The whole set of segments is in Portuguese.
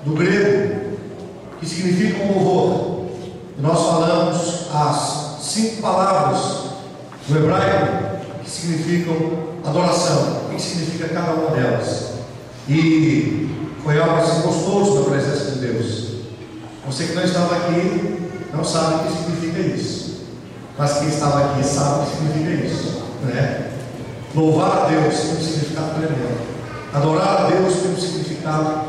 do grego, que significa um louvor. E nós falamos as 5 palavras do hebraico que significam adoração. O que significa cada uma delas? E foi algo assim gostoso na presença de Deus. Você que não estava aqui não sabe o que significa isso, mas quem estava aqui sabe o que significa isso, né? Louvar a Deus tem um significado tremendo. Adorar a Deus tem um significado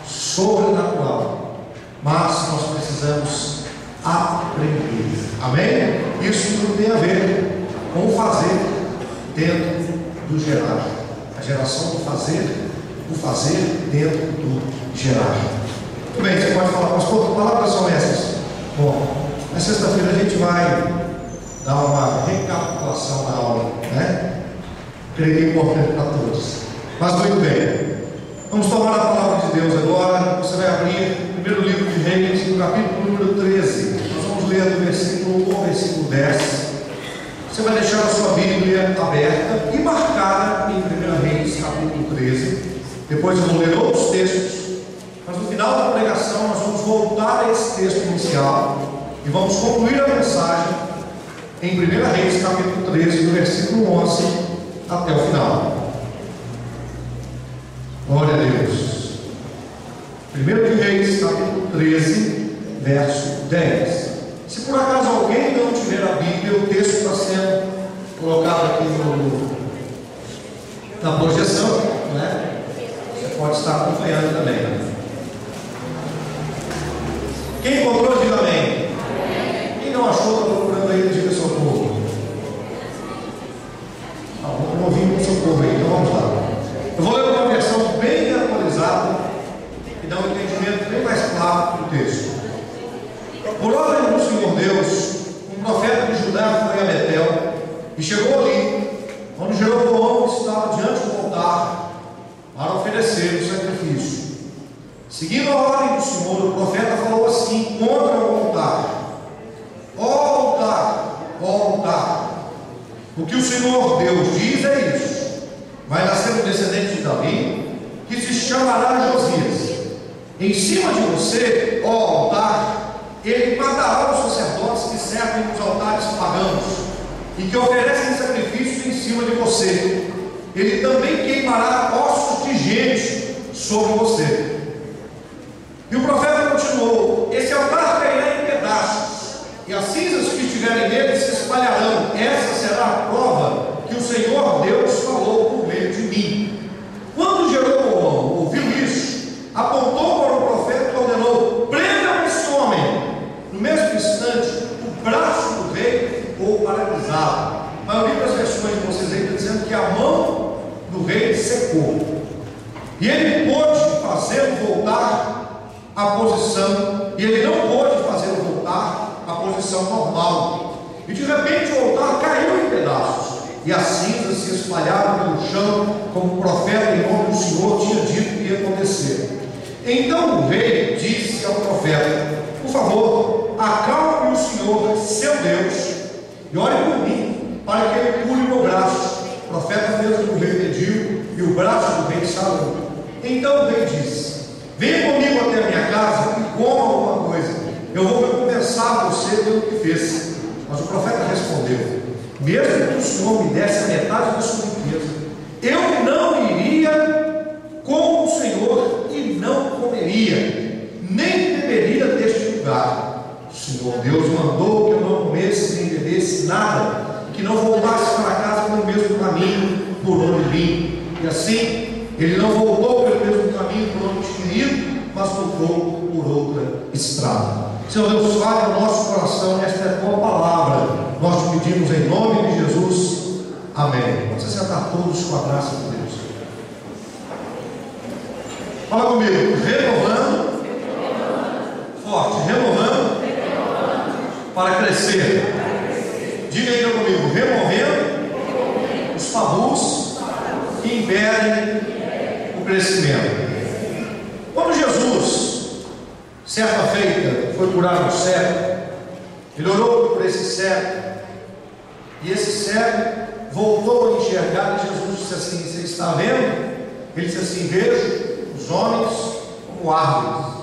sobrenatural. Mas nós precisamos aprender. Amém? Isso tudo tem a ver com o fazer dentro do gerar. A geração do fazer, o fazer dentro do gerar. Muito bem, você pode falar, pastor, que palavras são essas? Bom, na sexta-feira a gente vai dar uma recapitulação da aula, né? Creio que é importante para todos. Mas muito bem, vamos tomar a palavra de Deus agora. Você vai abrir o primeiro livro de Reis, no capítulo número 13. Nós vamos ler do versículo 1 ao versículo 10. Você vai deixar a sua Bíblia aberta e marcada em 1 Reis, capítulo 13. Depois eu vou ler outros textos, mas no final da pregação nós vamos voltar a esse texto inicial e vamos concluir a mensagem em 1 Reis, capítulo 13, do versículo 11 até o final. Glória a Deus. 1 Reis, capítulo 13, verso 10. Se por acaso alguém não tiver a Bíblia, o texto está sendo colocado aqui na projeção, né? Você pode estar acompanhando também. Quem encontrou, diga amém. Quem não achou, está procurando aí, diga socorro. Não ouvi muito socorro aí, então vamos lá. Eu vou ler uma versão bem atualizada e dá um entendimento bem mais claro do texto. Por ordem do Senhor Deus, um profeta de Judá foi a Betel e chegou ali, onde Jeroboão estava diante do altar para oferecer o sacrifício. Seguindo a ordem do Senhor, o profeta falou assim contra o altar: ó altar, ó altar, o que o Senhor Deus diz é isso: vai nascer um descendente de Davi, que se chamará Josias. Em cima de você, ó altar, ele matará os sacerdotes que servem nos altares pagãos e que oferecem sacrifícios em cima de você. Ele também queimará ossos de gente sobre você. E o profeta continuou: esse altar cairá em pedaços, e as cinzas que estiverem nele se espalharão. Essa será a prova que o Senhor Deus falou por meio de mim. Quando Jeroboão ouviu isso, apontou para o profeta e ordenou: prendam esse homem. No mesmo instante, o braço do rei ficou paralisado. A maioria das versões de vocês aí está dizendo que a mão do rei secou, e ele pôde fazê-lo voltar à posição, e ele não pôde fazê-lo voltar à posição normal. E de repente o altar caiu em pedaços, e as cinzas se espalharam pelo chão, como o profeta em nome do Senhor tinha dito que ia acontecer. Então o rei disse ao profeta: por favor, acalme o Senhor, seu Deus, e ore por mim, para que ele cure meu braço. O profeta fez o que o rei pediu, e o braço do rei sarou. Então o rei disse: venha comigo até a minha casa e coma alguma coisa. Eu vou recompensar você pelo que fez. Mas o profeta respondeu: mesmo que o Senhor me desse a metade da sua riqueza, eu não iria com o Senhor e não comeria, nem beberia deste lugar. O Senhor Deus mandou que eu não comesse nem bebesse nada, que não voltasse para casa pelo mesmo caminho por onde vim. E assim, ele não voltou pelo mesmo caminho por onde tinha ido, mas voltou por outra estrada. Senhor Deus, fale no nosso coração, esta é a tua palavra. Nós te pedimos em nome de Jesus. Amém. Vamos sentar todos com a graça de Deus. Fala comigo: renovando, forte, renovando para crescer. Diga ainda comigo: removendo os tabus que impedem o crescimento. Quando Jesus, certa feita, foi curar um cego, ele orou por esse cego, e esse cego voltou a enxergar, e Jesus disse assim: você está vendo? Ele disse assim: vejo os homens como árvores.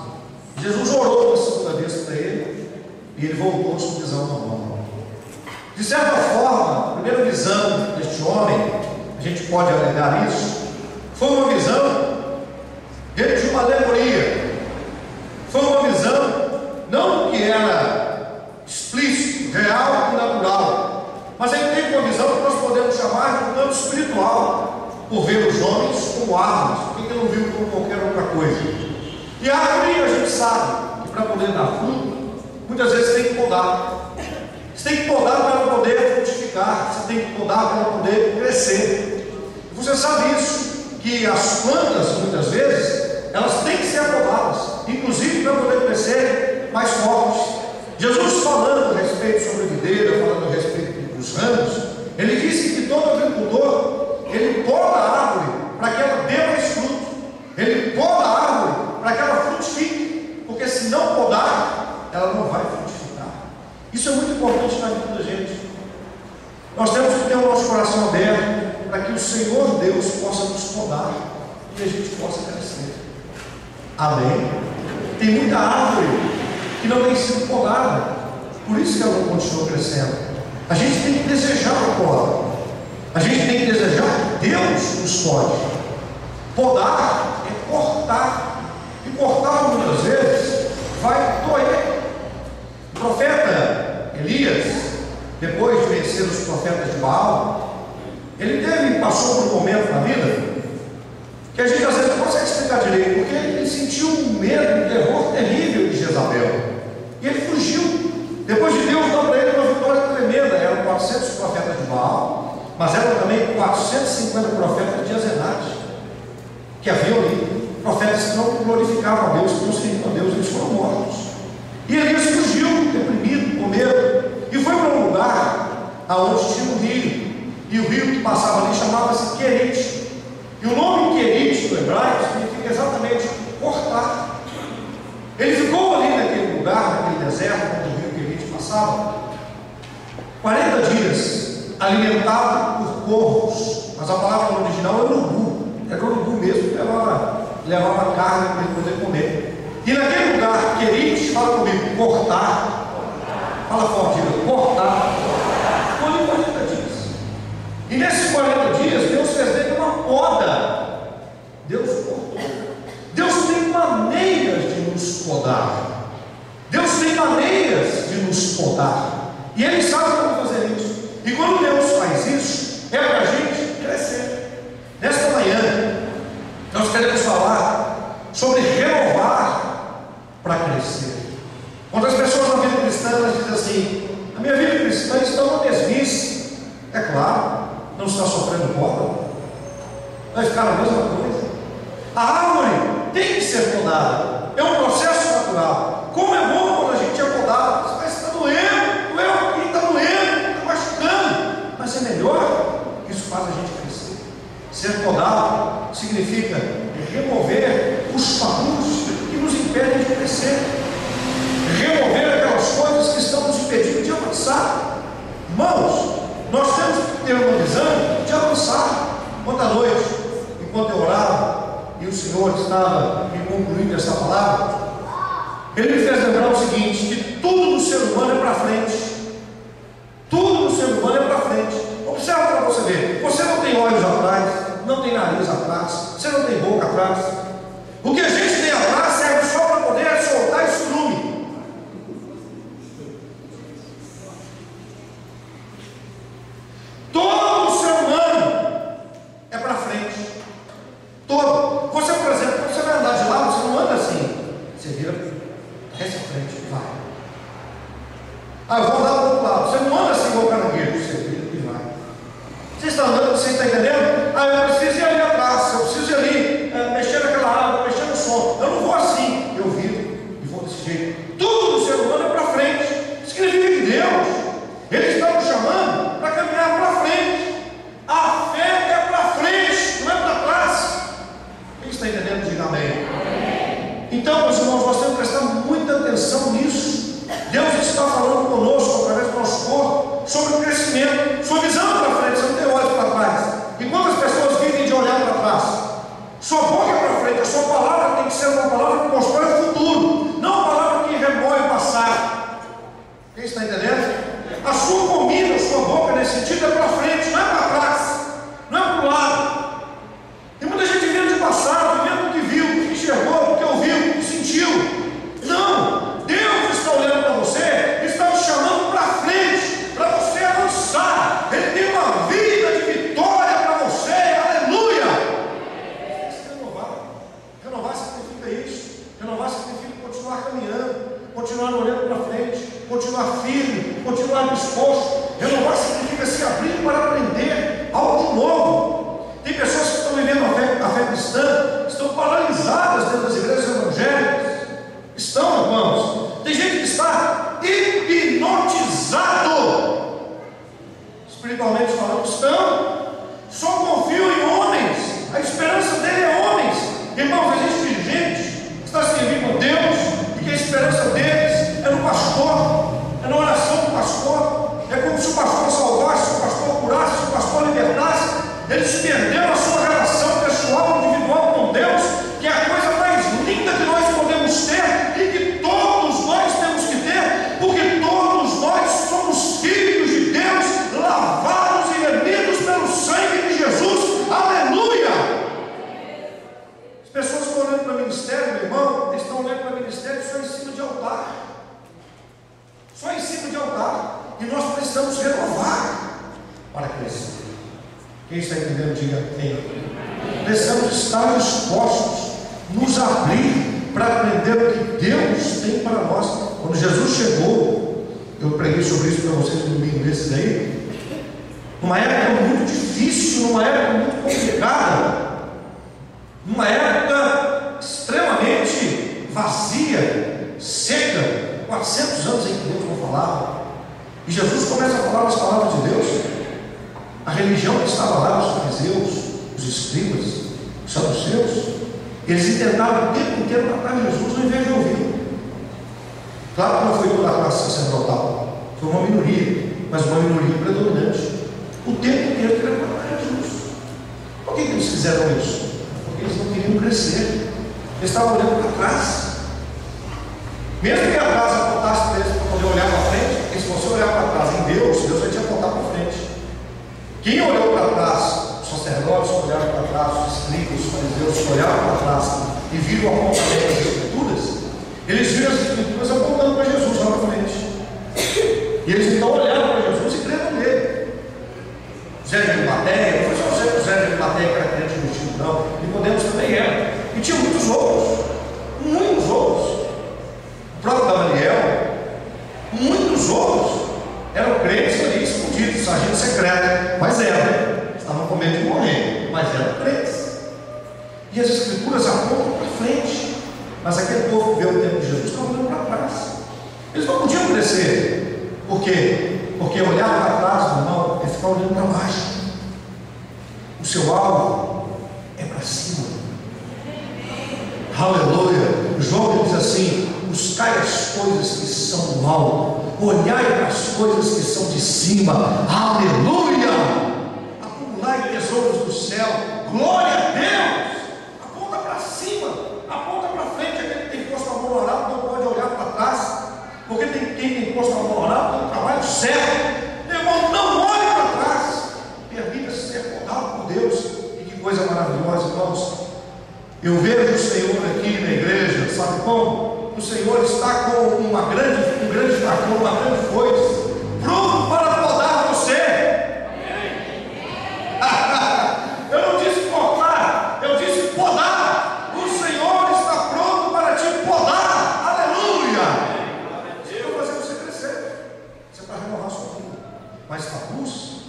Jesus orou uma segunda vez para ele e ele voltou à sua visão normal. De certa forma, a primeira visão deste homem, a gente pode alegar isso, foi uma visão dentro de uma alegoria. Foi uma visão não que era explícito, real e natural, mas ele teve uma visão que nós podemos chamar de um plano espiritual, por ver os homens como árvores, porque ele não viu como qualquer outra coisa. E a árvore, a gente sabe que para poder dar fruto, muitas vezes tem que podar. Você tem que podar para ela poder frutificar, você tem que podar para ela poder crescer. Você sabe isso, que as plantas, muitas vezes, elas têm que ser podadas, inclusive para poder crescer mais fortes. Jesus, falando a respeito sobre a videira, falando a respeito dos ramos, ele disse que todo agricultor, ele poda a árvore para que ela dê mais fruto. Ele poda a árvore para que ela frutifique, porque se não podar, ela não vai frutificar. Isso é muito importante na vida da gente. Nós temos que ter o nosso coração aberto para que o Senhor Deus possa nos podar e a gente possa crescer. Amém? Tem muita árvore que não tem sido podada, por isso que ela não continua crescendo. A gente tem que desejar o poda. A gente tem que desejar que Deus nos pode. Podar é cortar, e cortar muitas vezes vai doer. O profeta Elias, depois de vencer os profetas de Baal, ele passou por um momento na vida que a gente às vezes não consegue explicar direito, porque ele sentiu um medo, um terror terrível de Jezabel, e ele fugiu. Depois de Deus dar para ele uma vitória tremenda. Eram 400 profetas de Baal, mas eram também 450 profetas de Azenate, que haviam ali, profetas que não glorificavam a Deus, que não serviam a Deus, eles foram mortos. E Elias fugiu, deprimido, com medo, e foi para um lugar aonde tinha um rio, e o rio que passava ali chamava-se Querite. E o nome Querite no hebraico significa exatamente cortar. Ele ficou ali naquele lugar, naquele deserto, onde o rio Querite passava, 40 dias, alimentado por corvos, mas a palavra original é urubu, era urubu mesmo, levava carne para ele poder comer. E naquele lugar, Querite, fala comigo, cortar, fala forte, cortar, ficou ali 40 dias. E nesses 40 dias, Deus fez dele uma poda. Deus cortou. Deus tem maneiras de nos podar. Deus tem maneiras de nos podar. E Ele sabe como fazer isso. E quando Deus faz isso, é para a gente crescer. Nesta manhã, nós queremos falar sobre renovar para crescer. Quando as pessoas na vida cristã elas dizem assim: a minha vida cristã está uma mesmice. É claro, não está sofrendo poda, vai ficar a mesma coisa. A árvore tem que ser podada, é um processo natural. Como é bom quando a gente é podado. Mas está doendo, doeu aqui, está doendo, está machucando, mas é melhor, isso faz a gente crescer. Ser podado significa remover os taus que nos impedem de crescer, remover aquelas coisas que estão nos impedindo de avançar. Irmãos, nós temos que ter uma visão de avançar. Ontem à noite, enquanto eu orava e o Senhor estava me concluindo essa palavra, Ele me fez lembrar o seguinte: que tudo no ser humano é para frente. Tudo no ser humano é para frente. Observa para você ver. Você não tem olhos atrás, não tem nariz atrás, você não tem boca atrás. O que a gente tem atrás serve só para poder soltar estrume. Todo ser humano é para frente. Todo. Você, por exemplo, quando você vai andar de lado, você não anda assim. Você vira essa frente, vai. Eu vou andar para o outro lado. Você não anda assim igual o caranguejo, você vira e vai. Você está andando, você está entendendo? Eu preciso ir ali atrás, eu preciso ir ali, mexer naquela água, mexer no som. Eu não vou assim, eu viro e vou desse jeito. Tudo no ser humano é para frente. Significa que Deus, Ele está nos chamando para caminhar para frente. A fé é para frente, não é para trás. Quem está entendendo, diga amém. Então, meus irmãos, nós temos que prestar muita atenção nisso. Deus está falando conosco através do nosso corpo sobre o crescimento, sua visão para frente, você não tem olhos para trás. Enquanto as pessoas vivem de olhar para trás, sua boca é para frente, a sua palavra tem que ser uma palavra que constrói o futuro, não continuar olhando para frente, continuar firme, continuar disposto. Renovar significa se abrir para aprender algo de novo. Tem pessoas que estão vivendo a fé cristã, estão paralisadas dentro das igrejas evangélicas. Estão, irmãos. Tem gente que está hipnotizado, espiritualmente falando. Estão, só confiam em homens. A esperança dele é homens. Irmãos, existe gente que está servindo a Deus e que a esperança deles é no pastor, é na oração do pastor. É como se o pastor salvasse, se o pastor curasse, se o pastor libertasse. Eles perderam a sua relação pessoal, individual com Deus, que é a coisa mais linda que nós podemos ter e que todos nós temos que ter, porque todos nós somos filhos de Deus, lavados e remidos pelo sangue de Jesus. Aleluia! As pessoas estão olhando para o ministério, meu irmão, eles estão olhando para o ministério só em cima de altar. Só em cima de altar. E nós precisamos renovar para crescer. Quem está entendendo, diga amém. Precisamos estar dispostos, nos abrir para aprender o que Deus tem para nós. Quando Jesus chegou, eu preguei sobre isso para vocês no domingo desses aí, numa época muito difícil, numa época muito complicada, numa época extremamente vazia, seca, 400 anos em que Deus não falava. E Jesus começa a falar as palavras de Deus. A religião que estava lá, os fariseus, os escribas, os saduceus, eles tentaram o tempo inteiro matar Jesus ao invés de ouvi-lo. Claro que não foi toda a classe sacerdotal, foi uma minoria, mas uma minoria predominante. O tempo inteiro queria matar Jesus. Por que eles fizeram isso? Porque eles não queriam crescer. Eles estavam olhando para trás. Mesmo que a casa apontasse para eles para poder olhar para frente, porque se você olhar para trás em Deus, Deus vai te apontar para frente. Quem olhou para trás, os sacerdotes olharam para trás, os escribas, os fariseus olharam para trás e viram o apontamento das Escrituras, eles viram as Escrituras apontando para Jesus lá na frente. E eles então olharam para Jesus e creram nele. Zé de Arimateia, não foi só o Zé de Arimateia que era crente no Egito, não. Nicodemos também era. E tinha muitos outros. Muitos outros. O próprio Gamaliel, muitos outros eram crentes ali escondidos, agentes secretos, mas eram, estavam com medo de morrer, mas eram crentes. E as Escrituras apontam para frente, mas aquele povo que veio o tempo de Jesus estava olhando para trás. Eles não podiam crescer. Por quê? Porque olhar para trás, irmão, é ficar olhando para baixo. O seu alvo é para cima. Aleluia. João diz assim: buscai as coisas que são do alto, olhai para as coisas que são de cima. Aleluia. Acumulai tesouros do céu. Glória a Deus. Aponta para cima, aponta para frente. Aquele que tem posto a mão no arado não pode olhar para trás, porque quem tem posto a mão no arado tem um trabalho certo. Meu irmão, não olhe para trás, permita-se ser podado por Deus. E que coisa maravilhosa, irmãos. Eu vejo o Senhor aqui na igreja, sabe como? O Senhor está com um grande facão, uma grande foice, pronto para podar você. Eu não disse cortar, eu disse podar. O Senhor está pronto para te podar. Aleluia. Eu vou fazer você crescer. Você vai renovar sua vida. Mas tabus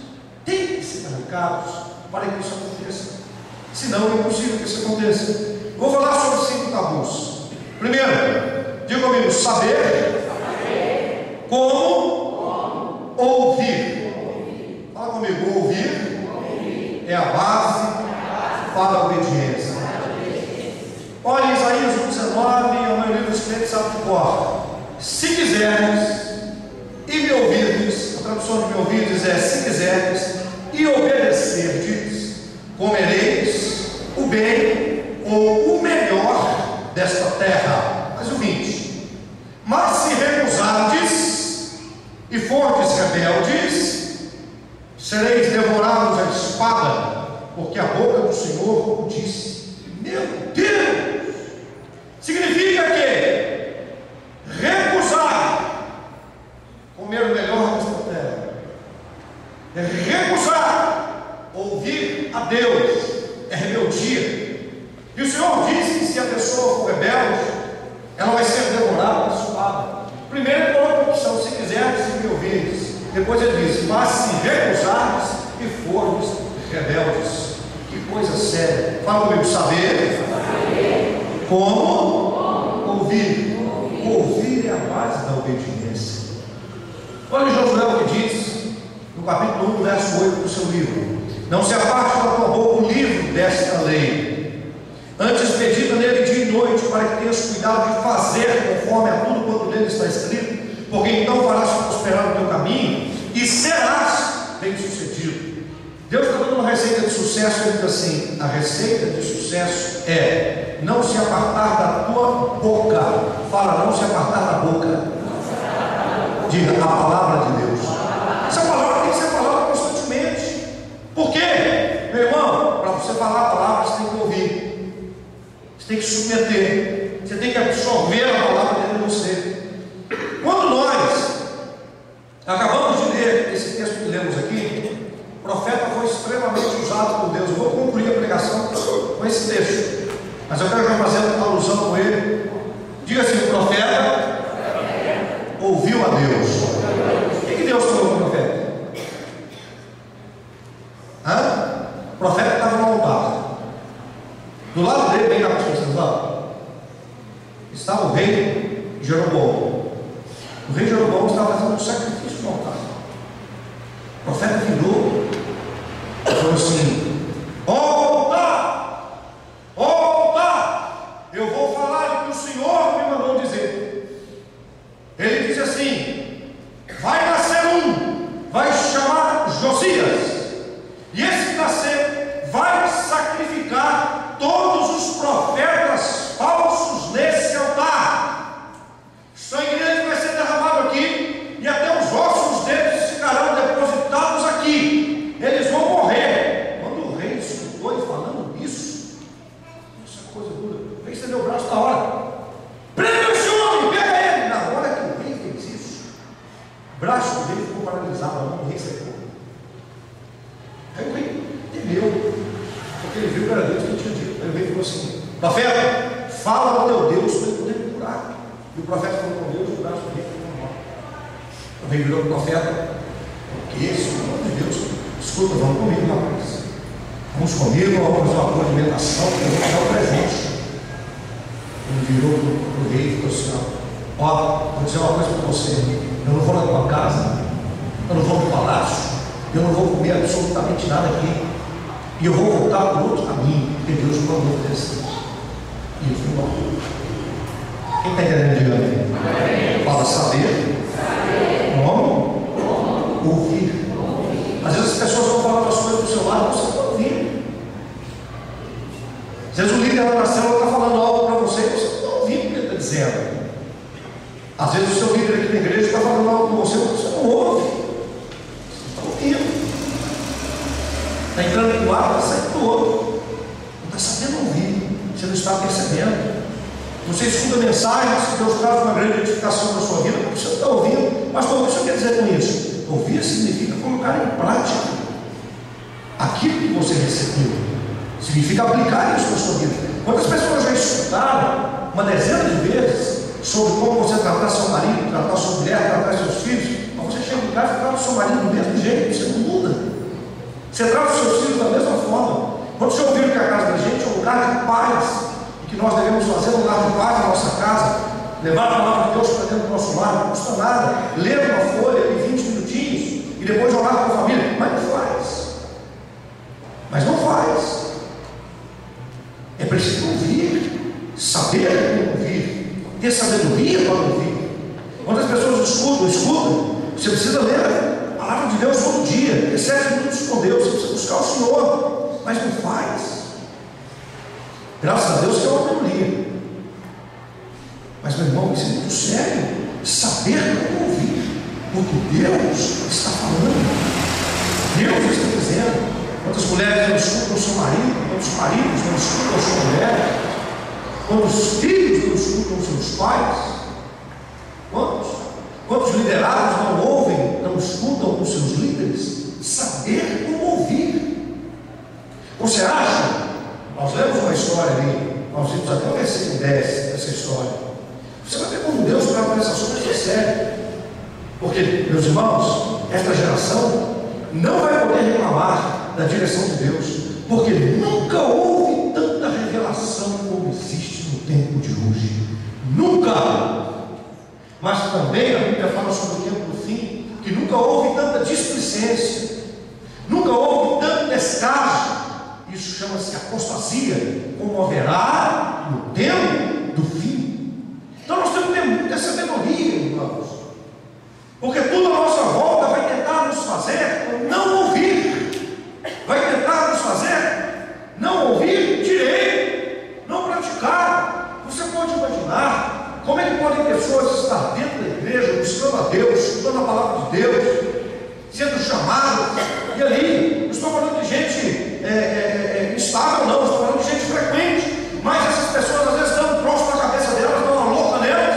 tem que ser arrancados para que isso aconteça. Senão é impossível que isso aconteça. Vou falar sobre 5 tabus. Primeiro, diga comigo: saber, como ouvir. Fala comigo: ouvir é a base para a obediência. Olha, Isaías 1,19, a maioria dos crentes sabe de cor. Se quiserdes e me ouvirdes, a tradução de me ouvirdes é: se quiserdes e obedecerdes, comereis o bem ou o melhor desta terra. Mas o 20: mas se recusardes e fordes rebeldes, sereis devorados à espada, porque a boca do Senhor o disse. Meu Deus! Significa que recusar comer o melhor desta terra é recusar ouvir a Deus, é rebeldia. E o Senhor disse que se a pessoa for rebelde, ela vai ser devorada pela espada. Primeiro ele coloca a opção: se quiseres e me ouvires. Depois ele diz: mas se recusares e fordes rebeldes. Que coisa séria. Fala comigo: saber. Como? Ouvir. Ouvir é a base da obediência. Olha Josué o que diz no capítulo 1, verso 8 do seu livro: não se aparte da tua boca o livro desta lei, antes medita nele dia e noite, para que tenhas cuidado de fazer conforme a tudo quanto nele está escrito, porque então farás prosperar o teu caminho e serás bem sucedido. Deus está dando uma receita de sucesso. Ele diz assim: a receita de sucesso é não se apartar da tua boca. Fala: não se apartar da boca. Diga: a palavra de Deus. Essa palavra tem que ser falada constantemente. Por quê? Meu irmão, para você falar a palavra, você tem que ouvir, você tem que submeter, você tem que absorver a palavra dentro de você. Quando nós acabamos de ler esse texto que lemos aqui, o profeta foi extremamente usado por Deus. Eu vou concluir a pregação com esse texto, mas eu quero já fazer uma alusão com ele. Diga assim: o profeta ouviu a Deus. O que Deus falou para o profeta? O profeta estava no altar. Do lado dele, bem na construção, estava o rei Jeroboão. O rei Jeroboão estava fazendo um sacrifício no altar. O profeta virou e falou assim: ó altar, eu vou falar o que o Senhor me mandou dizer. Ele disse assim: vai nascer vai chamar Josias, e esse que nascer vai sacrificar todos os profetas falsos nesse altar. O sangue deles vai ser derramado aqui, e até os ossos deles ficarão depositados aqui. Eles vão morrer. Quando o rei escutou e falando isso, essa coisa dura, o rei estendeu o braço na hora: prenda esse homem, pega ele. Na hora que o rei fez isso, o braço dele ficou paralisado, a mão do rei secou. Aí o rei temeu, porque ele viu que era Deus que tinha dito. Aí o rei falou assim: profeta, fala ao teu Deus para ele poder me curar. E o profeta falou com Deus, o braço do rei ficou normal. O rei virou para o profeta: o que é isso? Pelo amor de Deus, escuta, vamos comigo, rapaz. Vamos comigo, vamos fazer uma movimentação, que eu vou dar o presente. Ele virou para o rei e falou assim: ó, vou dizer uma coisa para você, eu não vou na tua casa, eu não vou no palácio, eu não vou comer absolutamente nada aqui, e eu vou voltar para outro caminho, porque Deus me mandou desse. E eu fui embora. Quem está entendendo? Diga amém. Fala: saber. Como? Ouvir. Às vezes as pessoas vão falar as coisas do seu lado, você não ouvir. Às vezes o líder lá na célula está falando algo para você e você não está ouvindo o que ele está dizendo. Às vezes o seu líder aqui na igreja está falando algo com você e você não ouve. Você está ouvindo. Está entrando em um lado, está saindo do outro. Não está sabendo ouvir. Você não está percebendo. Você escuta mensagens que Deus traz uma grande edificação na sua vida, porque você não está ouvindo. Mas o que você quer dizer com isso? Ouvir significa colocar em prática aquilo que você recebeu. Significa aplicar isso na sua vida. Quantas pessoas já escutaram uma dezena de vezes sobre como você tratar seu marido, tratar sua mulher, tratar seus filhos, mas você chega em casa e trata o seu marido do mesmo jeito, você não muda. Você trata os seus filhos da mesma forma. Quando você ouviu que a casa da gente é um lugar de paz, que nós devemos fazer um lar de paz na nossa casa, levar a palavra de Deus para dentro do nosso lar, não custa nada, ler uma folha em 20 minutinhos e depois orar com a família, mas não faz. Mas não faz. É preciso ouvir, saber ouvir, ter sabedoria para ouvir. Quando as pessoas escutam, você precisa ler a palavra de Deus todo dia, ter 7 minutos com Deus, você precisa buscar o Senhor, mas não faz. Graças a Deus que é uma minoria. Mas, meu irmão, isso é muito sério. Saber como ouvir, porque Deus está falando, Deus está dizendo. Quantas mulheres não escutam o seu marido, quantos maridos não escutam a sua mulher, quantos filhos não escutam os seus pais, quantos liderados não ouvem, não escutam os seus líderes. Saber como ouvir. Você acha? Nós lemos uma história ali, nós vimos até o versículo 10 dessa história. Você vai ver como Deus trata essas coisas sério. Porque, meus irmãos, esta geração não vai poder reclamar da direção de Deus, porque nunca houve tanta revelação como existe no tempo de hoje. Nunca! Mas também a Bíblia fala sobre o tempo do fim, que nunca houve tanta displicência, nunca houve tanto descaso. Isso chama-se apostasia, como haverá no tempo do fim. Então nós temos que ter muita sabedoria, irmãos, porque tudo à nossa volta vai tentar nos fazer não ouvir, vai tentar nos fazer não ouvir direito, não praticar. Você pode imaginar como é que podem pessoas estar dentro da igreja, buscando a Deus, estudando a palavra de Deus, sendo chamadas, e ali, não estou falando de gente instável, não, estou falando de gente frequente, mas essas pessoas às vezes dão um troço na cabeça delas, dão uma louca nelas,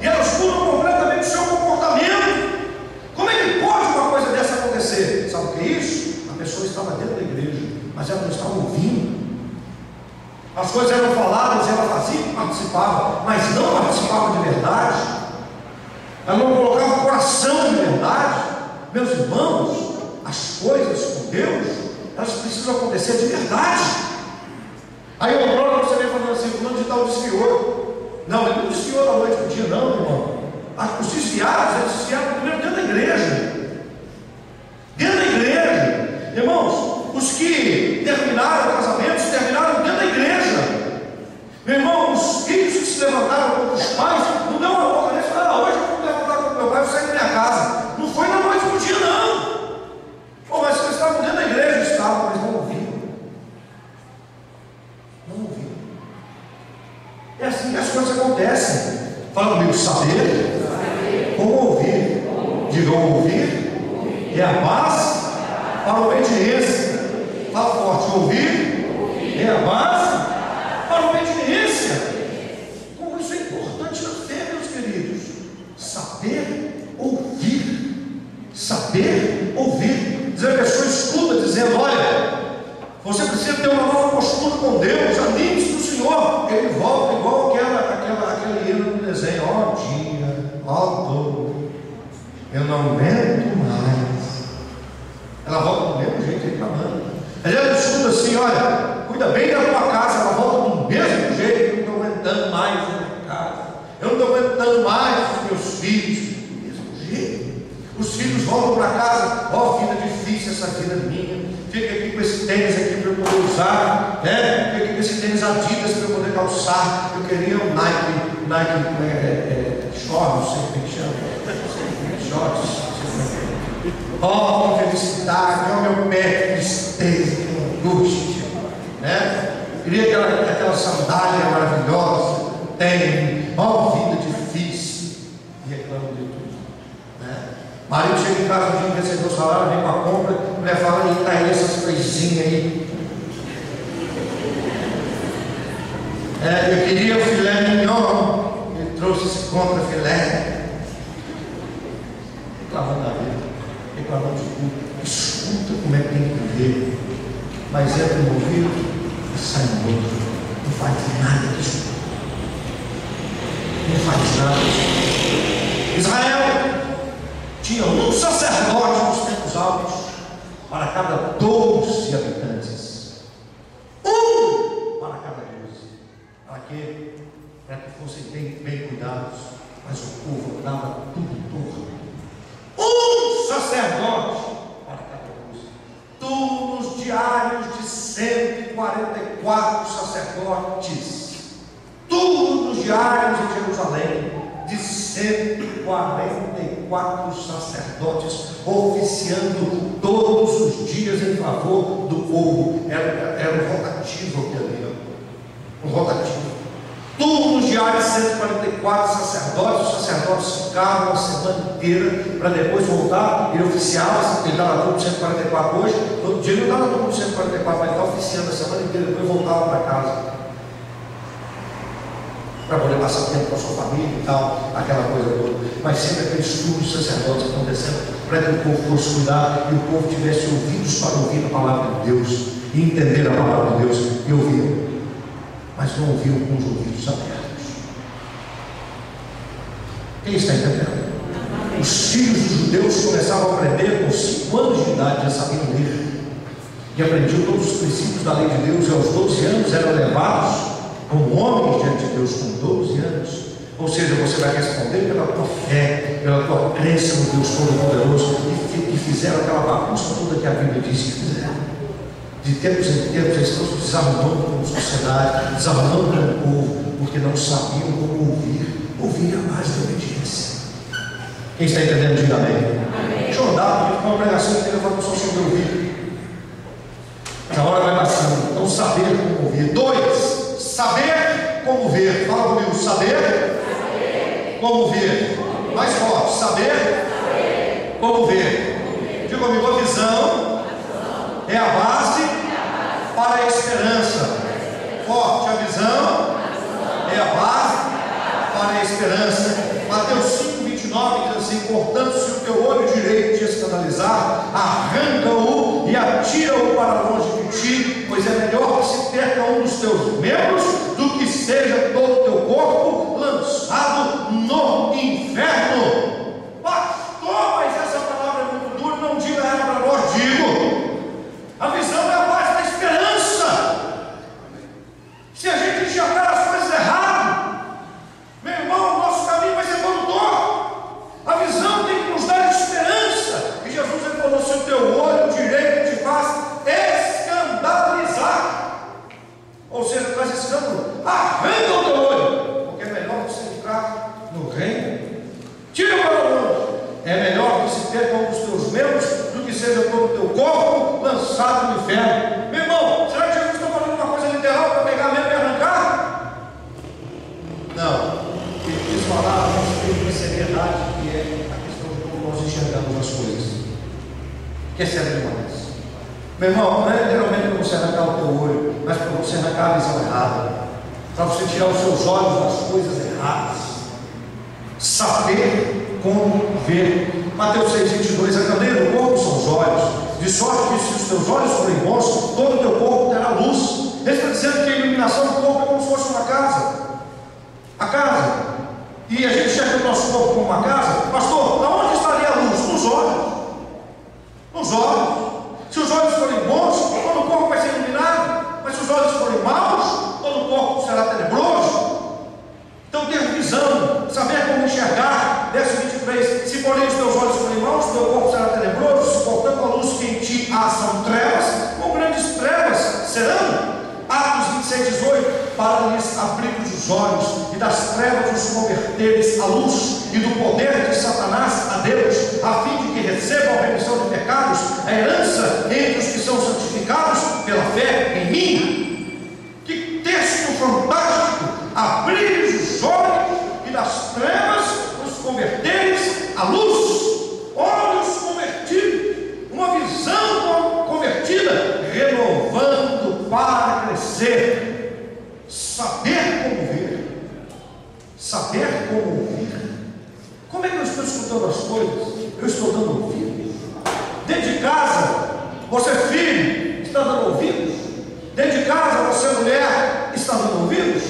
e elas mudam completamente o seu comportamento. Como é que pode uma coisa dessa acontecer? Sabe o que é isso? A pessoa estava dentro da igreja, mas ela não estava ouvindo. As coisas eram faladas, ela fazia, participava, mas não participava de verdade. Ela não colocava o coração de verdade. Meus irmãos, as coisas com Deus, elas precisam acontecer de verdade. Aí o próprio você vem falando assim, fulano de tal desviou. Não, ele não desviou da noite para o dia, não, irmão. Os desviados, eles desviaram primeiro dentro da igreja. Dentro da igreja. Irmãos, os que terminaram o casamento, se terminaram dentro da igreja. Meu irmão, os filhos que se levantaram contra os pais, não deu uma boca nessa, hoje eu vou me levantar contra o meu pai, vou sair da minha casa. Não foi na noite para o dia, não. Pô, mas vocês estavam dentro da igreja, estavam, mas não ouviram. Não ouviram. É assim que as coisas acontecem. Fala comigo, saber como ouvir. Digam ouvir é a base para a obediência. Fala forte, ouvir é a base para a obediência. Como isso é importante na fé, meus queridos. Saber ouvir. Saber ouvir. Dizer a pessoa escuta, dizendo, olha, você precisa ter uma nova postura com Deus, anime-se do Senhor. Ele volta igual aquele hino no desenho, ó dia, ó dor, eu não aguento mais. Ela volta do mesmo jeito, reclamando. Aí ela escuta assim, olha, cuida bem da tua casa. Ela volta do mesmo jeito, eu não estou aguentando mais a minha casa, eu não estou aguentando mais os meus filhos, do mesmo jeito. Os filhos voltam para casa, ó, vida difícil essa vida minha, fica aqui com esse tênis aqui para eu poder usar, né? Fica aqui com esse tênis Adidas para eu poder calçar. Eu queria um Nike short, não sei como é que chama, shorts. Ó, felicidade, ó, meu pé, tristeza, que angústia, né? Queria aquela sandália maravilhosa, tem, ó, vida difícil, e reclamo de tudo. Marido chega em casa, um dia recebeu o salário, vem com a compra, a mulher fala, e tá aí essas coisinhas aí. Eu queria o filé mignon, ele trouxe esse contra filé. Reclamando da vida, reclamando de tudo. Escuta como é que tem que viver, mas entra no ouvido e sai no outro. Não faz nada disso. Não faz nada disso. Israel tinha um sacerdote nos tempos altos para cada 12 habitantes. Um para cada 12. Para quê? Para que fossem bem cuidados. Mas o povo andava tudo torto. Um sacerdote para cada 12. Turnos diários de 144 sacerdotes. Turnos diários em Jerusalém de 144 sacerdotes oficiando todos os dias em favor do povo. Era um rotativo aqui ali, um rotativo. Turnos diários, 144 sacerdotes. Os sacerdotes ficavam a semana inteira para depois voltar. Ele oficiava, ele dava tudo 144 hoje. Todo dia ele não dava tudo 144, mas ele estava oficiando a semana inteira, depois voltava para casa, para poder passar tempo com a sua família e tal, aquela coisa toda. Mas sempre aqueles turnos sacerdotes acontecendo para que o povo fosse cuidar e o povo tivesse ouvidos para ouvir a palavra de Deus e entender a palavra de Deus, e ouviram, mas não ouviram com os ouvidos abertos. Quem está entendendo? os filhos dos judeus começavam a aprender com 5 anos de idade, já sabiam ler, e aprendiam todos os princípios da lei de Deus, e aos 12 anos eram levados como homens diante de Deus, com 12 anos. Ou seja, você vai responder pela tua fé, pela tua crença no Deus Todo-Poderoso, e fizeram aquela bagunça toda que a Bíblia diz que fizeram. De tempos em tempos, eles estão desarrumando como sociedade, desarrumando como povo, porque não sabiam como ouvir a base da obediência. Quem está entendendo, diga amém. Amém. Deixa eu andar, porque uma pregação inteira vai só sobre ouvir. Mas a hora vai passando. Então, saber como ouvir. 2, saber como ver. Fala comigo, saber como ver. Mais forte, saber como ver. Diga comigo, a visão é a base para a esperança. Forte, a visão é a base para a esperança. Mateus 5:29 diz assim: portanto, se o teu olho direito te escandalizar, arranca-o e atira-o para longe de ti, pois é melhor que se perca um dos teus membros do que seja todo o teu corpo lançado no inferno. Pastor, mas essa palavra é muito dura, não diga ela para nós. Digo, a visão é a base da esperança. Se a gente enxergar as coisas errado, meu irmão, o nosso caminho vai ser todo torto. A visão tem que nos dar esperança. E Jesus ele falou: se o teu olho direito te faz escandalizar, ou seja, traz escândalo, arranca o teu olho, porque é melhor você entrar no reino. Tira para longe. É melhor que se perca um dos teus membros do que seja todo o teu corpo lançado no inferno. Meu irmão, será que Jesus está falando uma coisa literal para pegar mesmo e arrancar? Não. Ele quis falar a respeito da seriedade que é a questão de como nós enxergamos as coisas, que é sério demais. Meu irmão, não é literalmente para você arrancar o teu olho, mas para você arrancar a visão errada, para você tirar os seus olhos das coisas erradas. Saber como ver. Mateus 6:22: a candeia do corpo são os olhos, de sorte que se os teus olhos forem bons, todo o teu corpo terá luz. Ele está dizendo que a iluminação do corpo é como se fosse uma casa. A casa. E a gente enxerga o nosso corpo como uma casa. Pastor, aonde estaria a luz? Nos olhos. Nos olhos. Se os olhos forem bons, todo o corpo vai ser iluminado. Mas se os olhos forem maus, todo o corpo será tenebroso. Então ter visão, saber como enxergar. Verso 23: se porém os teus olhos forem maus, teu corpo será tenebroso. Se portanto a luz que em ti há são trevas, com grandes trevas serão. Atos 26:18: para lhes abrir os olhos e das trevas os converteres à luz, e do poder de Satanás a Deus, a fim de que recebam a remissão de pecados, a herança entre os que são santificados pela fé em mim. Que texto fantástico! Abrir os olhos e das trevas os converteres à luz. Olhos convertidos, uma visão convertida, renovando para crescer. Saber como ver, saber como ouvir. Como é que eu estou escutando as coisas? Eu estou dando ouvidos. Dentro de casa, você filho, está dando ouvidos. Dentro de casa, você mulher, está dando ouvidos.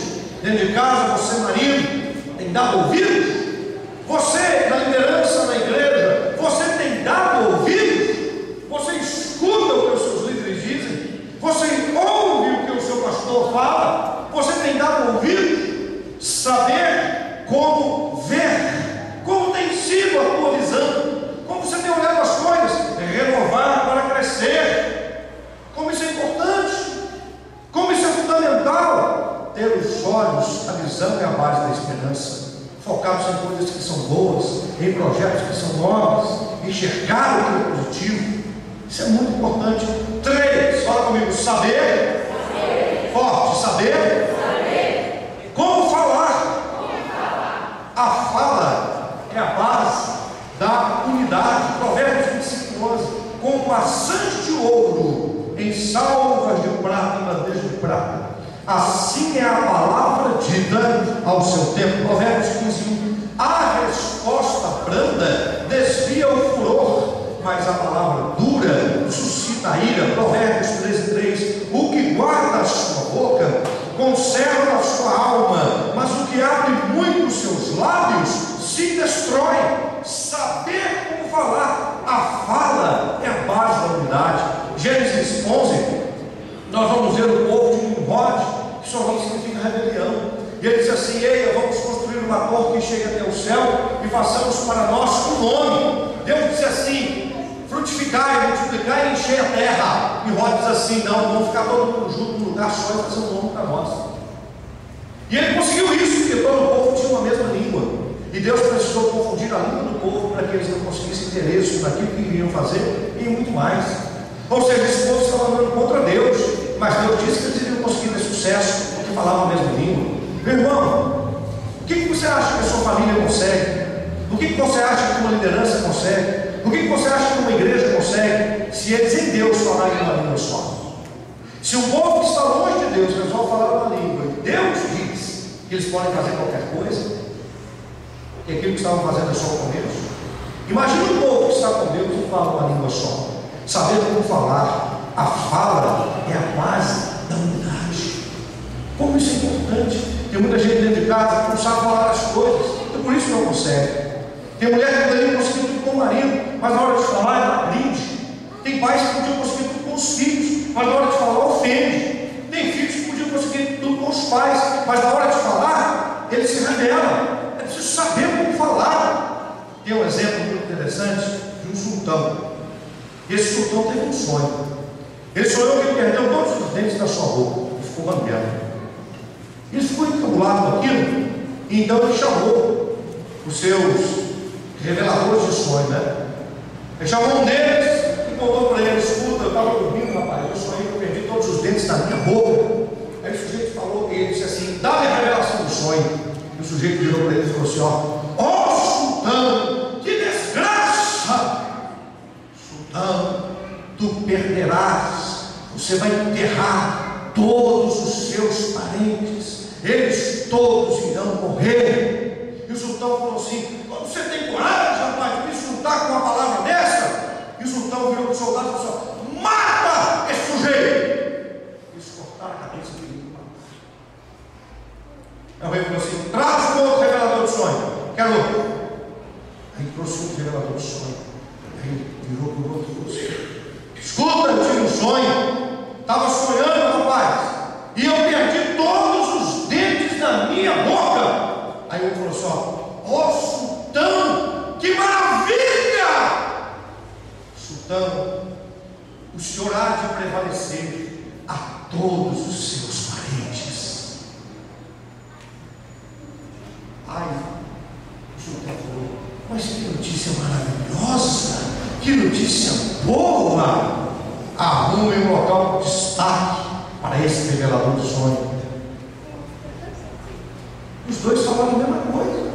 Dentro de casa, você marido, tem dado ouvidos. Você na liderança na igreja, você tem dado ouvidos. Você escuta o que os seus líderes dizem. Você ouve o que o seu pastor fala. Você tem dado ouvidos. Saber como ver. Como tem sido a tua visão. Como você tem olhado as coisas. Renovar para crescer. Como isso é importante. Como isso é fundamental. Ter os olhos, a visão é a base da esperança. Focados em coisas que são boas, em projetos que são novos, enxergar o que é positivo. Isso é muito importante. 3, fala comigo, saber. Forte, saber. Como falar. A fala é a base da unidade. Provérbios 25:11. Com bastante ouro em salvas de prata e bandeja de prata, assim é a palavra dita ao seu tempo. Provérbios 15:1. A resposta branda desvia o furor, mas a palavra dura suscita a ira. Provérbios 13:3. O que guarda a sua boca conserva a sua alma, mas o que abre muito os seus lábios se destrói. Saber vapor que chegue até o céu e façamos para nós um nome. Deus disse assim: frutificai, multiplicai e encher a terra. E Ró diz assim: não, vamos ficar todo mundo junto num lugar só e fazer um nome para nós. E ele conseguiu isso, porque todo o povo tinha uma mesma língua. E Deus precisou confundir a língua do povo para que eles não conseguissem ter êxito naquilo que iriam fazer e muito mais. Ou seja, esse povo estava andando contra Deus, mas Deus disse que eles iriam conseguir ter sucesso porque falavam a mesma língua. Meu irmão, o que você acha que a sua família consegue? O que você acha que uma liderança consegue? O que você acha que uma igreja consegue? Se eles em Deus falarem uma língua só. Se o povo que está longe de Deus resolve falar uma língua e Deus diz que eles podem fazer qualquer coisa, que aquilo que estavam fazendo é só com Deus. Imagina um povo que está com Deus e fala uma língua só, sabendo como falar. A fala é a base da unidade. Como isso é importante. Tem muita gente dentro de casa que não sabe falar as coisas, então por isso não consegue. Tem mulher que poderia conseguir tudo com o marido, mas na hora de falar ela aprende. Tem pais que podiam conseguir tudo com os filhos, mas na hora de falar ofende. Tem filhos que podiam conseguir tudo com os pais, mas na hora de falar ele se rebela. É preciso saber como falar. Tem um exemplo muito interessante de um sultão. Esse sultão teve um sonho. Ele sonhou que ele perdeu todos os dentes da sua boca e ficou banguelo. Ele ficou encabulado com aquilo, e então ele chamou os seus reveladores de sonho, né? Ele chamou um deles e contou para ele: escuta, eu estava dormindo, rapaz, eu sonhei que eu perdi todos os dentes da minha boca. Aí o sujeito falou, ele disse assim: dá-me a revelação do sonho. E o sujeito virou para ele e falou assim: ó sultão, que desgraça! Sultão, tu perderás, você vai enterrar todos os seus parentes, eles todos irão morrer. E o sultão falou assim: como você tem coragem, rapaz, de me insultar com uma palavra dessa? E o sultão virou para o soldado e falou assim: mata esse sujeito! Eles cortaram a cabeça dele. Aí o rei falou assim: traz o outro revelador de sonho. Quero outro. Aí trouxe outro revelador de sonho. Aí ele virou para o outro e falou assim: escuta, eu tive um sonho. Estava sonhando, rapaz, e eu perdi todos os dentes da minha boca. Aí ele falou assim: ó sultão, que maravilha! Sultão, o senhor há de prevalecer a todos os seus parentes. Ai, o sultão falou: mas que notícia maravilhosa, que notícia boa! Arrume um local de destaque para esse revelador de sonho. Os dois falaram a mesma coisa,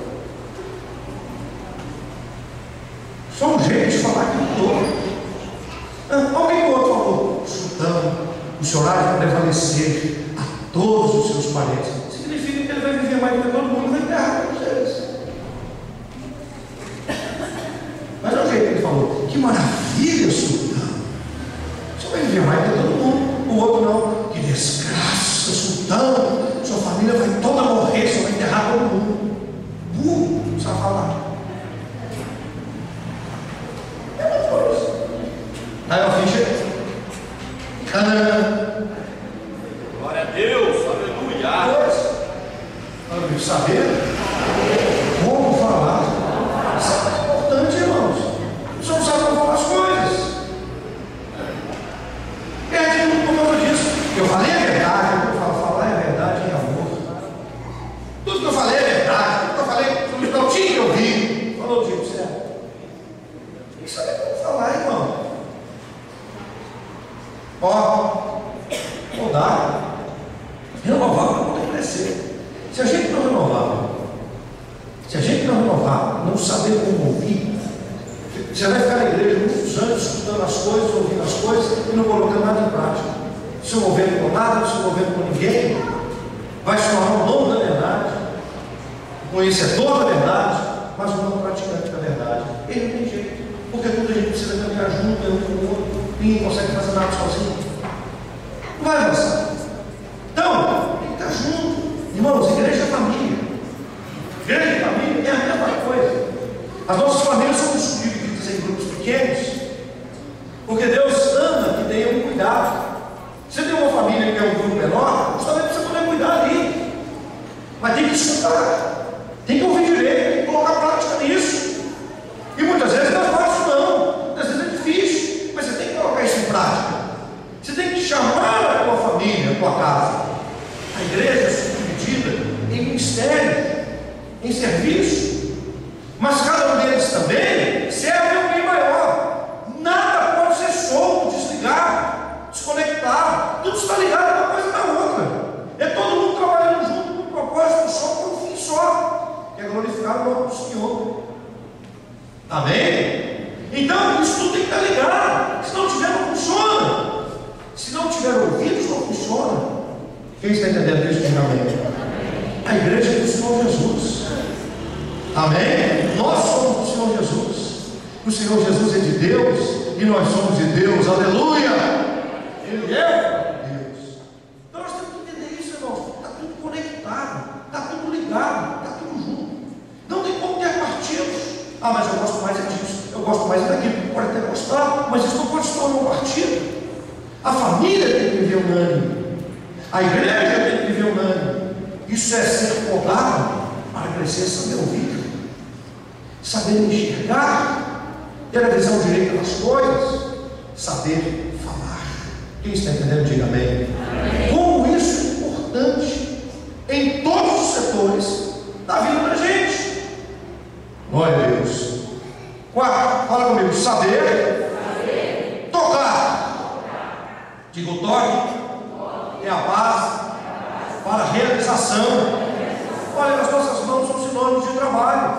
só um jeito de falar aquilo todo. Alguém o outro falou: sultão, o senhor há de prevalecer a todos os seus parentes. Significa que ele vai viver mais do que todo mundo, vai enterrar todos eles. Mas é o jeito que ele falou: que maravilha, sultão, você vai viver mais do que todo mundo. O outro não: que desgraça, sultão, sua família vai toda morrer, você vai enterrar todo mundo. Burro, não sabe falar. É uma coisa. Aí eu fiz glória a Deus, aleluia. Pois, saber como falar, isso é importante, irmãos. Você não sabe como falar as coisas. Perde muito por causa disso. Eu falei a verdade, eu falo, falar é verdade em amor. Tudo que eu falei é verdade, tudo que eu falei, não tinha que ouvir. Falou o jeito certo. Tem que saber como falar, irmão. Ó, mudar, renovar para poder crescer. Se a gente não renovar, não saber como ouvir, você vai ficar na igreja muitos anos escutando as coisas, ouvindo as coisas e não colocando nada em prática, se envolvendo com nada, não se envolvendo com ninguém. Vai se tornar um dono da verdade, um conhecedor da verdade, mas um não praticante da verdade. Ele não tem jeito, porque tudo a gente precisa caminhar junto, um com o outro. Ninguém consegue fazer nada sozinho. Não vai avançar. Então, tem que estar junto. Irmãos, igreja é família. Igreja e família é a mesma coisa. As nossas famílias são divididas em grupos pequenos, porque Deus ama que tenha um cuidado. Se tem uma família que é um grupo menor, justamente você poder cuidar ali. Mas tem que escutar, tem que ouvir mas cada um deles também serve a um bem maior. Nada pode ser solto, desligado, desconectado. Tudo está ligado uma coisa na outra. É todo mundo trabalhando junto com um propósito só, com um fim só, que é glorificar o nome do Senhor. Amém? Então isso tudo tem que estar ligado. Se não tiver, não funciona. Se não tiver ouvidos, não funciona. Quem está entendendo isso? Diga amém. A igreja é do Senhor Jesus. Amém? Nós somos do Senhor Jesus. O Senhor Jesus é de Deus e nós somos de Deus. Aleluia! Ele é Deus. Então nós temos que entender isso, irmãos. Está tudo conectado, está tudo ligado, está tudo junto. Não tem como ter partidos. Ah, mas eu gosto mais disso, eu gosto mais daquilo. Pode até gostar, mas isso não pode se tornar um partido. A família tem que viver unânime. A igreja tem que viver unânime. Isso é ser podado para crescer, saber ouvir, saber enxergar, ter a visão direita das coisas, saber falar. Quem está entendendo, diga amém. Como isso é importante em todos os setores da vida da gente. Glória a Deus. 4, fala comigo. Saber. Tocar. Diga, o toque é a base para a realização. Olha, as nossas mãos são sinônimos de trabalho.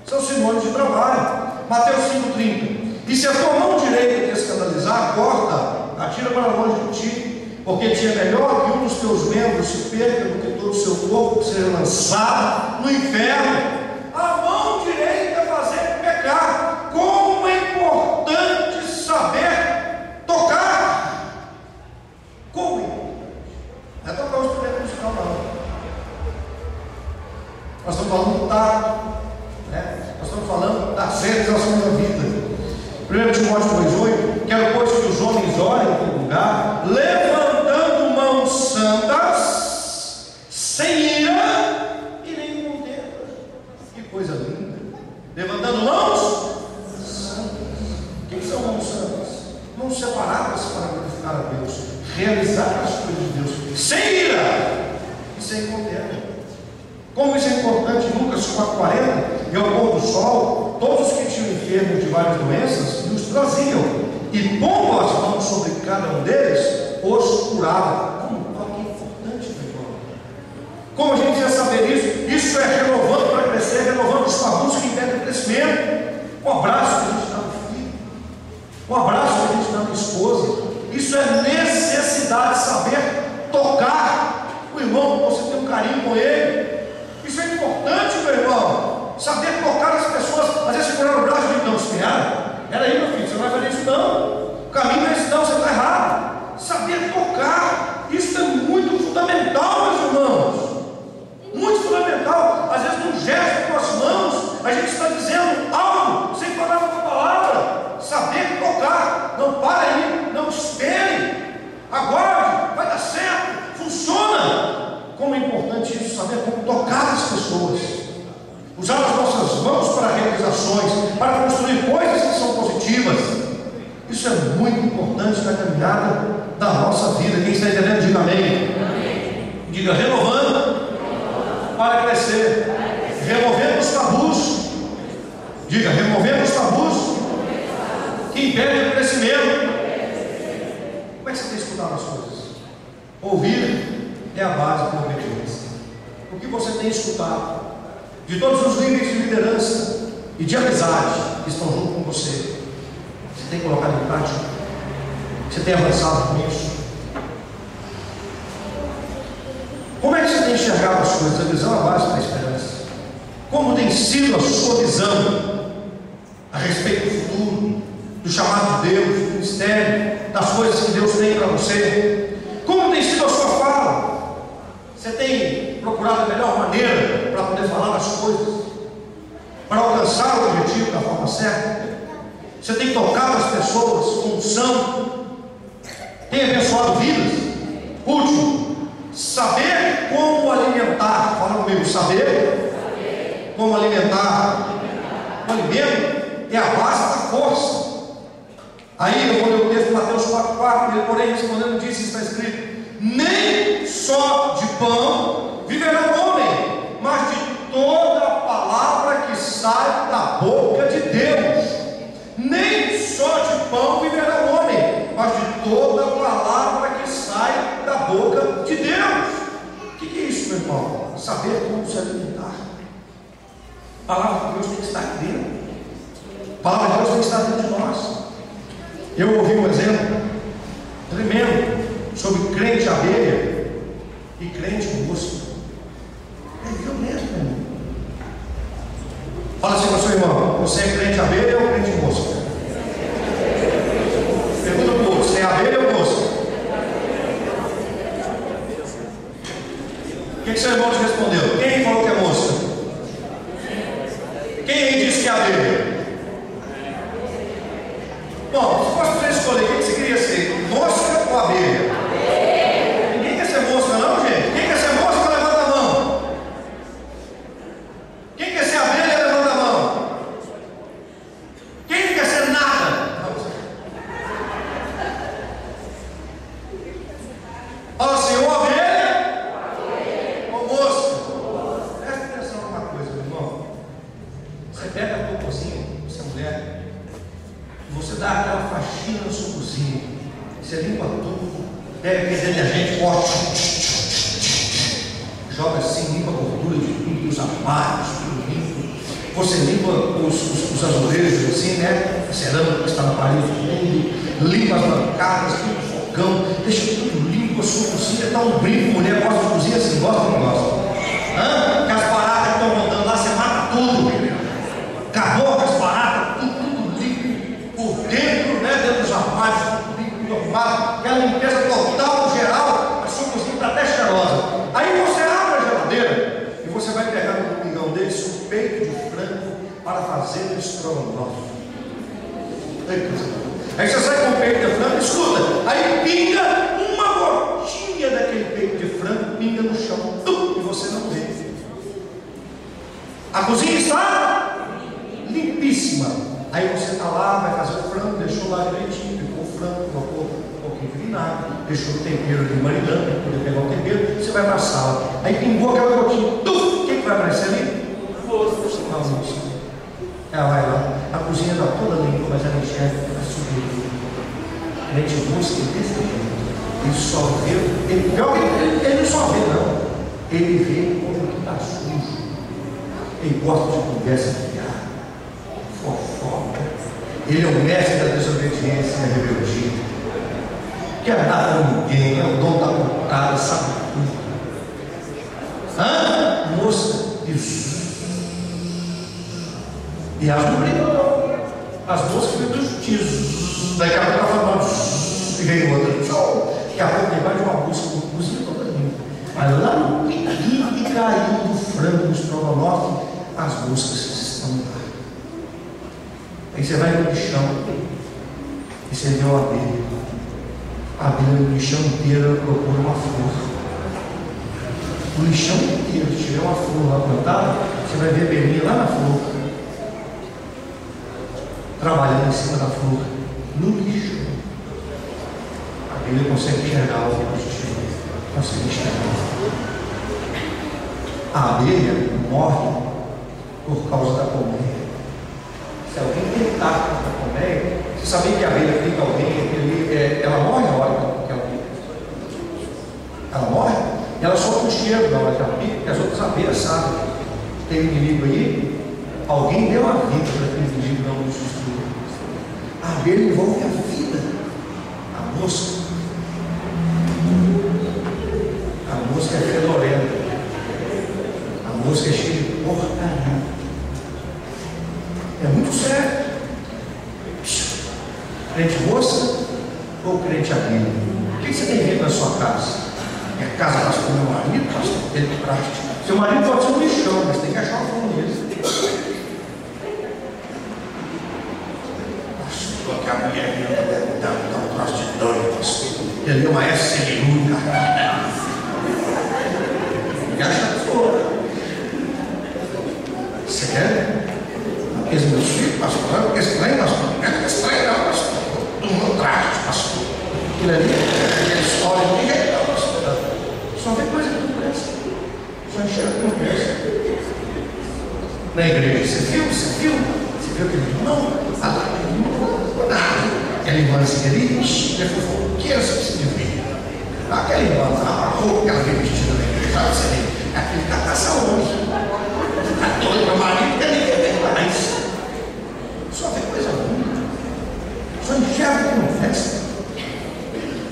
São sinônimos de trabalho. Mateus 5,30. E se a tua mão direita te escandalizar, corta, atira para longe de ti, porque te é melhor que um dos teus membros se perca do que todo o seu corpo seja lançado no inferno. A mão direita fazer pecar. Como é importante saber tocar. Como é importante. Não é tocar o instrumento musical, não. Nós estamos falando do tato, né? Nós estamos falando das realizações da vida. 1 Timóteo 2,8. Quero, pois, que os homens orem em todo lugar, levantando mãos santas, sem ira e nem contenda. Que coisa linda! Levantando mãos santas. O que são mãos santas? Mãos separadas para glorificar a Deus, realizar as coisas de Deus, sem ira e sem contenda. Como isso é importante em Lucas 4,40, e ao pôr do sol, todos os que tinham enfermos de várias doenças os traziam, e pondo as mãos sobre cada um deles, os curava. Como é importante, meu irmão. Como a gente vai saber isso? Isso é renovando para crescer, renovando os tabus que impedem o crescimento. Um abraço que a gente dá no filho, um abraço que a gente dá na esposa. Isso é necessidade de saber tocar o irmão, você tem um carinho com ele. Isso é importante, meu irmão. Saber tocar as pessoas. Às vezes segurar o braço e dizer, não, espera. Era aí, meu filho, você não vai fazer isso não. O caminho é esse não, você está errado. Saber tocar, isso é muito fundamental, meus irmãos. Muito fundamental. Às vezes num gesto com as mãos, a gente está dizendo algo sem falar uma palavra. Saber tocar. Não para aí, não espere. Aguarde, vai dar certo, funciona. Como é importante isso, saber como tocar as pessoas, usar as nossas mãos para realizações, para construir coisas que são positivas. Isso é muito importante na caminhada da nossa vida. Quem está entendendo, diga amém. Diga renovando para crescer, removendo os tabus. Diga removendo os tabus que impedem o crescimento. Como é que você tem escutado as coisas? Ouvir é a base da obediência. O que você tem escutado de todos os níveis de liderança e de amizade que estão junto com você, você tem colocado em prática? Você tem avançado com isso? Como é que você tem enxergado as coisas? A visão é a base da esperança. Como tem sido a sua visão a respeito do futuro, do chamado de Deus, do ministério, das coisas que Deus tem para você? Como tem sido a sua fala? Você tem procurado a melhor maneira para poder falar das coisas, para alcançar o objetivo da forma certa? Você tem tocado as pessoas com unção, tem abençoado vidas? Último, saber como alimentar. Fala comigo, saber como alimentar. O alimento é a base da força. Aí eu vou ler o texto de Mateus 4,4. Ele, porém, respondendo, disse: está escrito, nem só de pão viverá o homem, mas de toda a palavra que sai da boca de Deus. Nem só de pão viverá o homem, mas de toda palavra que sai da boca de Deus. O que é isso, meu irmão? Saber como se alimentar. A palavra de Deus tem que estar aqui dentro. A palavra de Deus tem que estar dentro de nós. Eu ouvi um exemplo tremendo sobre crente abelha e crente mosca. É violento, meu irmão. Fala assim para o seu irmão: você é crente abelha ou crente mosca? Pergunta para o outro: você é abelha ou mosca? O que seu irmão te respondeu? Quem falou que é mosca? Quem disse que é abelha? Bom, se fosse para você escolher, o que você queria ser? Mosca ou abelha? Ninguém quer ser mosca, não, gente? Quem quer ser mosca, levanta a mão. Quem quer ser abelha, levanta a mão. Quem não quer ser nada? Fala assim: ou abelha ou mosca. Presta atenção numa coisa, meu irmão. Você pega a tua cozinha, você é mulher, e você dá aquela faxina na sua cozinha, você limpa tudo, pega aquele detergente forte, joga assim, limpa a gordura de tudo, os armários, tudo limpo. Você limpa os azulejos assim, né? A cerâmica que está na parede, tudo, limpa as bancadas, limpa o fogão, deixa tudo limpo. A sua cozinha dá um brinco. Mulher gosta de cozinha assim, gosta ou não gosta? Que as baratas que estão rodando lá, você mata tudo. Acabou com as baratas, tudo limpo por dentro, né? Dentro dos armários, tudo limpo, tudo arrumado. Aquela limpeza total, geral, a sua cozinha está até cheirosa. Aí você abre a geladeira e você vai pegar no domingão desse um peito de frango para fazer o estrogonofe. Aí você sai com o peito de frango, escuta, aí pinga uma gotinha daquele peito de frango, pinga no chão, e você não vê. A cozinha está limpíssima. Aí você está lá, vai fazer o frango, deixou lá direitinho, picou o frango, colocou um pouquinho de vinagre, deixou o tempero de marinando para poder pegar o tempero. Você vai para a sala, aí pingou aquela gotinha, o que vai aparecer ali? Uma mosca. Ela vai lá, a cozinha está toda limpa, mas ela enxerga a sujeira. A gente busca desse jeito. Ele só vê, ele não só vê, não. Ele vê como que está sujo. Ele gosta de conversa fiada, fofoca. Ele é o mestre da desobediência e da rebeldia. Quer dar para ninguém, é o dono da pontada, sabe tudo. Moça, isso. E elas não brigam, não. As moscas ficam justiças. Daqui a pouco ela fala, e vem outra, tchau. Daqui a pouco debaixo de uma cozinha toda limpa. Mas lá no piquinho que caiu do frango do estrogonofe, as moscas estão lá. Aí você vai no lixão e você vê uma abelha. A abelha no lixão inteiro procura uma flor. No lixão inteiro, se tiver uma flor lá plantada, você vai ver a abelhinha lá na flor, trabalhando em cima da flor, no lixo. A abelha consegue enxergar o positivo, consegue enxergar. A abelha morre por causa da colmeia. Se alguém tentar contra a colmeia, você sabia que a abelha pica alguém, ela morre na hora que ela pica. Ela morre, e ela solta um cheiro na hora que ela pica, porque as outras abelhas sabem. Tem um inimigo aí, alguém deu a vida para aquele inimigo não nos destruir. A abelha envolve a vida. A mosca. A mosca é fedorenta. A mosca é cheia de porcaria. É muito sério. Crente mosca ou crente abelha? O que você tem visto na sua casa? Minha casa, pastor, meu marido, pastor, ele prático. Seu marido pode ser um lixão, mas tem que achar uma forma dele. Que a mulher dá um troço de doido, pastor. Ele é uma S-Luca. E acha que for. Sério? Aqueles meus filhos, pastor, não é estranho, pastor. Não é estranho, não, pastor. Do meu traje, pastor. Aquilo ali, aquela história, não ninguém não, pastor. Só vê coisa que não presta. Só enxerga que não presta. na igreja. Você viu aquele irmão? Aquela irmãzinha ali, é fofoqueira, você precisa ver. Aquela irmã, a roupa que ela veio vestida na igreja, sabe? Você vê, aquele tá caçaúme. Tá doido para o marido, que ninguém vem mais. Só vê coisa ruim. Só enxerga que não presta.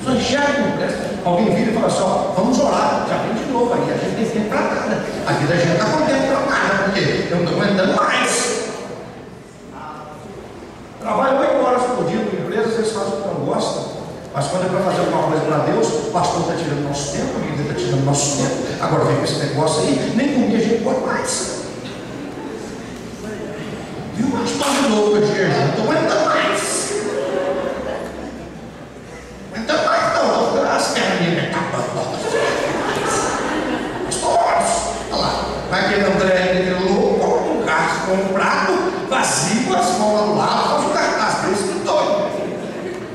Só enxerga que não presta. Alguém vira e fala assim: ó, vamos orar. Já vem de novo aí, a gente tem tempo para nada. A vida da gente está com tempo para nada, porque eu não estou aguentando mais. Trabalho 8 horas por dia com empresas, eles fazem o que não gostam. Mas quando é para fazer alguma coisa para Deus, o pastor está tirando nosso tempo, a igreja está tirando nosso tempo. Agora vem com esse negócio aí, nem comer a gente pode mais. Viu? Mas estou de novo de jejum, não estou aguentando mais. Aguentando mais não, as pernas minhas acabando. Estou horas. Olha lá, vai querer André, louco, coloca um gasto, com um prato vazio, as mãos lá do lado, faz um cartaz para isso, tudo doido.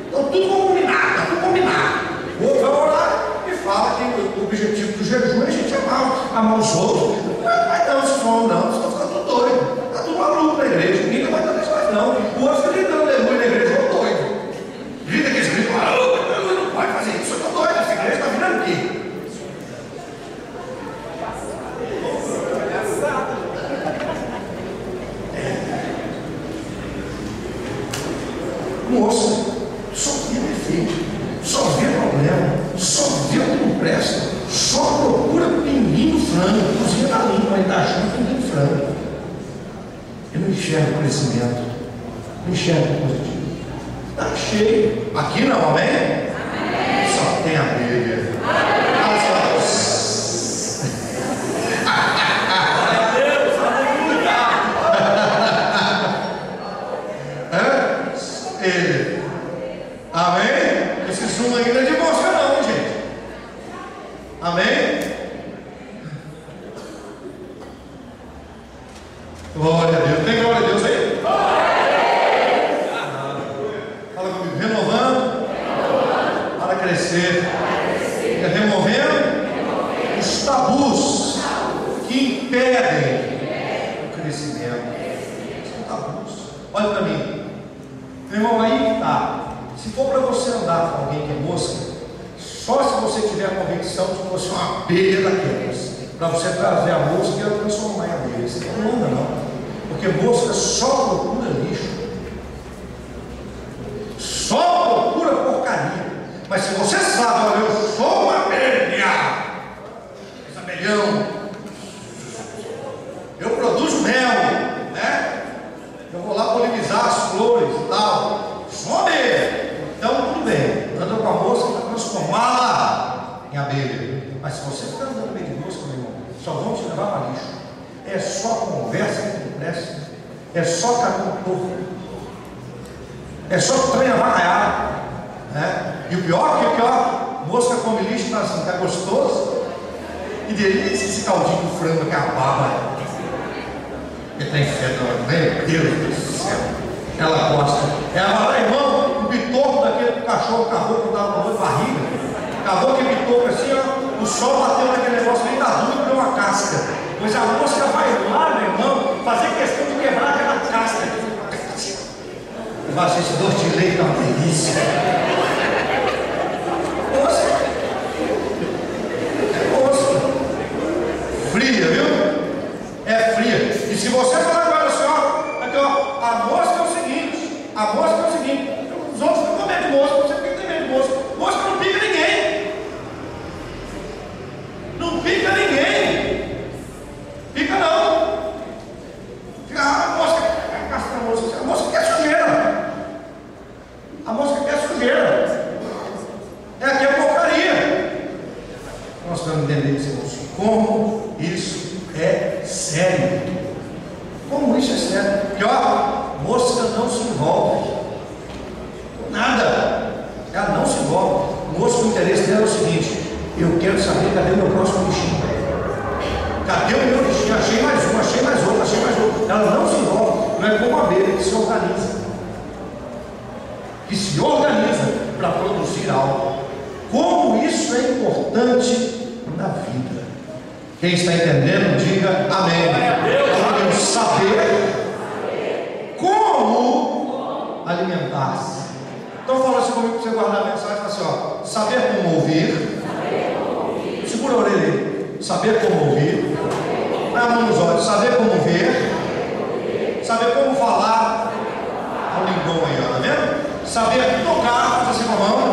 Então tudo combinado, está tudo combinado. O outro vai orar e fala que o objetivo do jejum é a gente amar os outros. Não vai não, se for não, vocês estão ficando tudo doido. Está tudo maluco na igreja, ninguém não vai dar isso mais não. O outro fica gritando aleluia na igreja, é doido. Grita que esse grito, não pode fazer isso, eu estou doido, essa igreja está virando aqui. Moça, só vê defeito, só vê problema, só vê o que não presta, só procura pinguim no frango, cozinha na língua, ele está achando pinguim no frango. Eu não enxergo crescimento, não enxergo positivo. Está cheio. Aqui não, amém? Amém. Só tem abelha. Amém? Esse zoom aí não é de mosca não, gente. Amém? Glória a Deus. Tem glória a Deus aí? Fala comigo. Renovando para crescer. Fica removendo os tabus que impedem o crescimento. São tabus. Olha para mim. Meu irmão, aí está. Se for para você andar com alguém que é mosca, só se você tiver a convicção de que você é uma abelha daquelas, para você trazer a mosca e ela transformar em abelha. Você não anda não, porque mosca só procura lixo, só procura porcaria. Mas se você sabe, olha, eu sou uma abelha, esse abelhão, eu produzo mel, né? Eu vou lá polinizar as flores e tal, sou abelha. Então tudo bem, anda com a mosca para transformá-la em abelha. Mas se você ficar andando meio de mosca, meu irmão, só vão te levar para lixo. É só conversa que não presta, é só caminho torto, é só trem avacaiado, né? E o pior que mosca come lixo, tá assim, tá gostoso. E delícia esse caldinho do frango que acaba. Ele tem fedor, meu Deus do céu. Ela gosta. Ela fala, irmão, o bitoco daquele cachorro acabou que estava com barriga. Acabou que bitoco assim, ó. O sol bateu naquele negócio bem da dura e deu uma casca. Pois a mosca vai lá, meu irmão, fazer questão de quebrar aquela casca. Eu vou achar esse doce de leite, é uma delícia. Mosca. É mosca. Fria, viu? É fria. E se você falar agora assim, ó, aqui ó, a mosca é o seguinte, os outros ficam com medo de mosca, você fica com medo de mosca. Mosca não pica ninguém. Não pica ninguém. Pica não. Fica, a mosca, a mosca quer sujeira. A mosca quer sujeira. É aqui a porcaria. Nós estamos entendendo isso, como isso é sério. Como isso é sério? Porque ó, mosca não se envolve. Nada. Ela não se envolve. Mosca, o interesse dela é o seguinte: eu quero saber cadê o meu próximo bichinho. Cadê o meu bichinho? Achei mais um, achei mais outro, achei mais outro. Ela não se envolve. Não é como a abelha que se organiza. Que se organiza para produzir algo. Como isso é importante na vida. Quem está entendendo, diga amém. Glória a Deus. Saber como alimentar-se. Então fala assim comigo para você guardar a mensagem. Fala assim, ó, saber como ouvir. Segura a orelha aí. Saber como ouvir. Põe a mão nos olhos. Saber como ver. Saber como falar. Olha o linguão aí, ó, tá vendo? Saber tocar, faz assim com a mão.